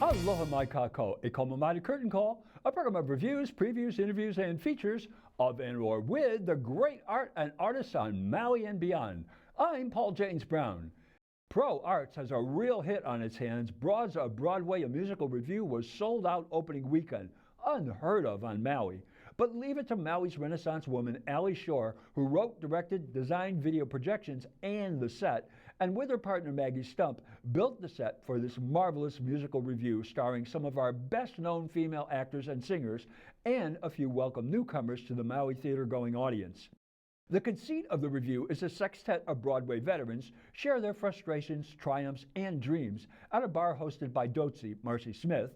Aloha mai kākou, e Komamata Curtain Call, a program of reviews, previews, interviews, and features of and or with the great art and artists on Maui and beyond. I'm Paul James Brown. Pro Arts has a real hit on its hands. Broads of Broadway, a musical review, was sold out opening weekend. Unheard of on Maui. But leave it to Maui's Renaissance woman, Allie Shore, who wrote, directed, designed video projections and the set, and with her partner Maggie Stump, built the set for this marvelous musical review starring some of our best-known female actors and singers and a few welcome newcomers to the Maui theater-going audience. The conceit of the review is a sextet of Broadway veterans share their frustrations, triumphs, and dreams at a bar hosted by Donʻt, Marcy Smith,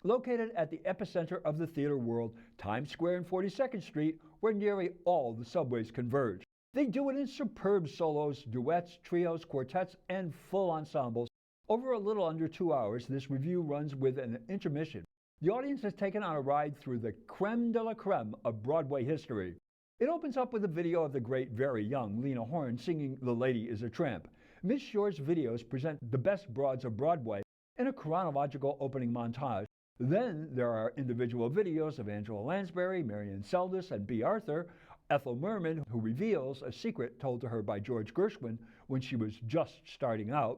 located at the epicenter of the theater world, Times Square and 42nd Street, where nearly all the subways converge. They do it in superb solos, duets, trios, quartets, and full ensembles. Over a little under 2 hours, this review runs with an intermission. The audience is taken on a ride through the creme de la creme of Broadway history. It opens up with a video of the great, very young Lena Horne singing The Lady is a Tramp. Ms. Shore's videos present the best broads of Broadway in a chronological opening montage. Then there are individual videos of Angela Lansbury, Marian Seldes, and B. Arthur, Ethel Merman, who reveals a secret told to her by George Gershwin when she was just starting out,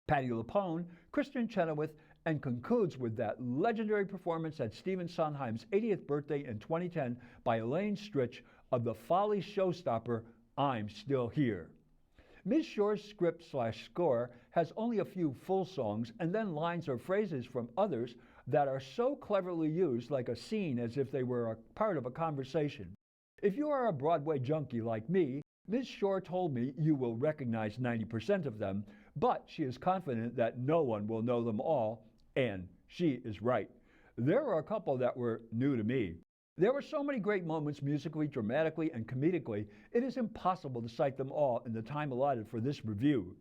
Patti LuPone, Kristen Chenoweth, and concludes with that legendary performance at Stephen Sondheim's 80th birthday in 2010 by Elaine Stritch of the Folly showstopper, I'm Still Here. Ms. Shore's script/score has only a few full songs and then lines or phrases from others that are so cleverly used like a scene as if they were a part of a conversation. If you are a Broadway junkie like me, Ms. Shore told me you will recognize 90% of them, but she is confident that no one will know them all, and she is right. There are a couple that were new to me. There were so many great moments musically, dramatically, and comedically, it is impossible to cite them all in the time allotted for this review.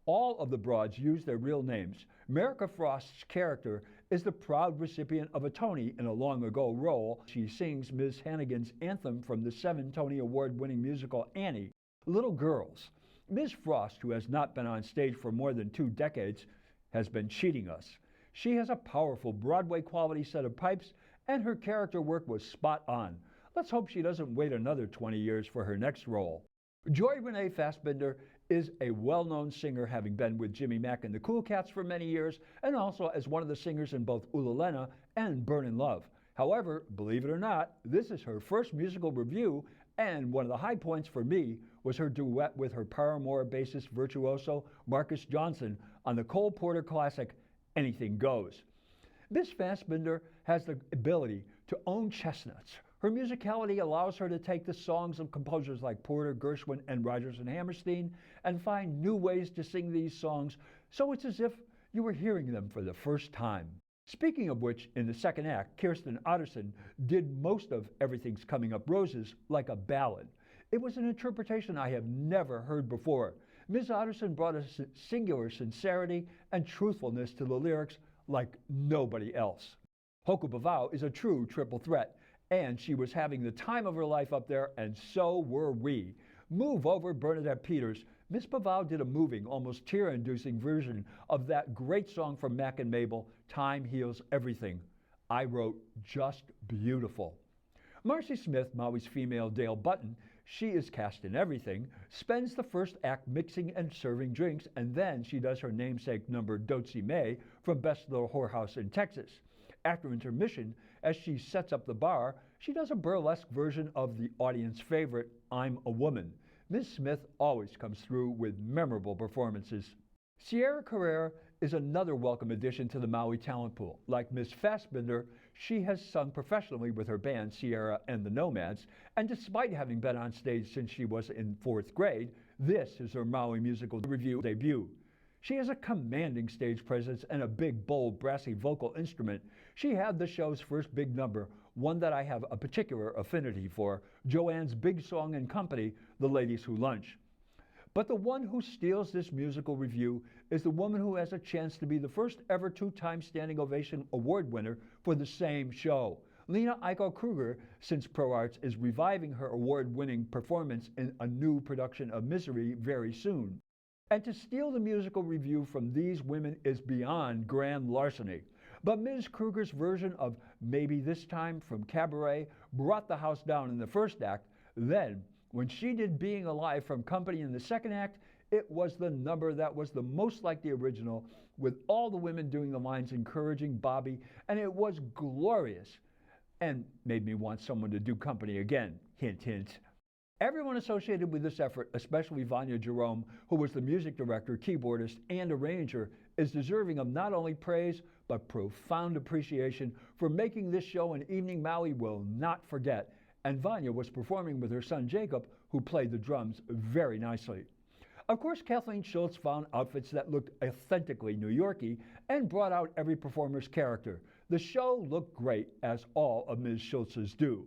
All of the broads use their real names. Merica Frost's character is the proud recipient of a Tony in a long-ago role. She sings Ms. Hannigan's anthem from the 7 Tony Award-winning musical Annie, Little Girls. Ms. Frost, who has not been on stage for more than 2 decades, has been cheating us. She has a powerful Broadway quality set of pipes, and her character work was spot on. Let's hope she doesn't wait another 20 years for her next role. Joy Renee Fassbinder is a well-known singer, having been with Jimmy Mack and the Cool Cats for many years, and also as one of the singers in both Ulalena and Burnin' Love. However, believe it or not, this is her first musical review, and one of the high points for me was her duet with her Paramore bassist virtuoso Marcus Johnson on the Cole Porter classic, Anything Goes. Miss Fassbinder has the ability to own chestnuts. Her musicality allows her to take the songs of composers like Porter, Gershwin, and Rodgers and Hammerstein and find new ways to sing these songs, so it's as if you were hearing them for the first time. Speaking of which, in the second act, Kirsten Otterson did most of Everything's Coming Up Roses like a ballad. It was an interpretation I have never heard before. Ms. Otterson brought a singular sincerity and truthfulness to the lyrics like nobody else. Hoku Bavau is a true triple threat, and she was having the time of her life up there, and so were we. Move over, Bernadette Peters. Miss Bavau did a moving, almost tear-inducing version of that great song from Mac and Mabel, Time Heals Everything. I wrote, just beautiful. Marcy Smith, Maui's female Dale Button, she is cast in everything, spends the first act mixing and serving drinks, and then she does her namesake number Dotsy May from Best Little Whorehouse in Texas. After intermission, as she sets up the bar, she does a burlesque version of the audience favorite, I'm a Woman. Ms. Smith always comes through with memorable performances. Sierra Carrera is another welcome addition to the Maui talent pool. Like Ms. Fassbinder, she has sung professionally with her band, Sierra and the Nomads, and despite having been on stage since she was in 4th grade, this is her Maui musical review debut. She has a commanding stage presence and a big, bold, brassy vocal instrument. She had the show's first big number, one that I have a particular affinity for, Joanne's big song and company, The Ladies Who Lunch. But the one who steals this musical review is the woman who has a chance to be the first ever 2-time Standing Ovation Award winner for the same show. Lena Aiko Kruger, since Pro Arts, is reviving her award-winning performance in a new production of Misery very soon. And to steal the musical review from these women is beyond grand larceny. But Ms. Kruger's version of Maybe This Time from Cabaret brought the house down in the first act. Then, when she did Being Alive from Company in the second act, it was the number that was the most like the original, with all the women doing the lines encouraging Bobby, and it was glorious and made me want someone to do Company again. Hint, hint. Everyone associated with this effort, especially Vania Jerome, who was the music director, keyboardist, and arranger, is deserving of not only praise, but profound appreciation for making this show an evening Maui will not forget. And Vania was performing with her son Jacob, who played the drums very nicely. Of course, Kathleen Schultz found outfits that looked authentically New Yorkie and brought out every performer's character. The show looked great, as all of Ms. Schultz's do.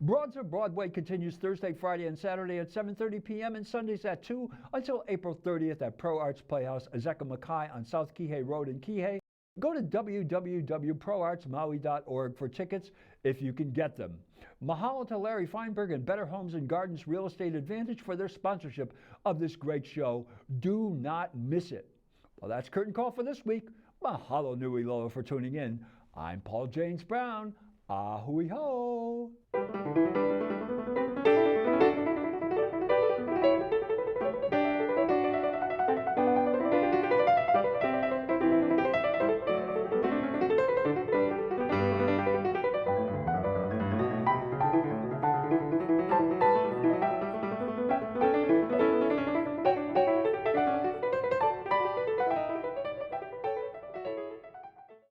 Broads of Broadway continues Thursday, Friday, and Saturday at 7:30 p.m. and Sundays at 2 until April 30th at Pro Arts Playhouse, Azeka Makai on South Kihei Road in Kihei. Go to www.proartsmaui.org for tickets if you can get them. Mahalo to Larry Feinberg and Better Homes and Gardens Real Estate Advantage for their sponsorship of this great show. Do not miss it. Well, that's Curtain Call for this week. Mahalo nui loa for tuning in. I'm Paul James Brown. Ahui ho.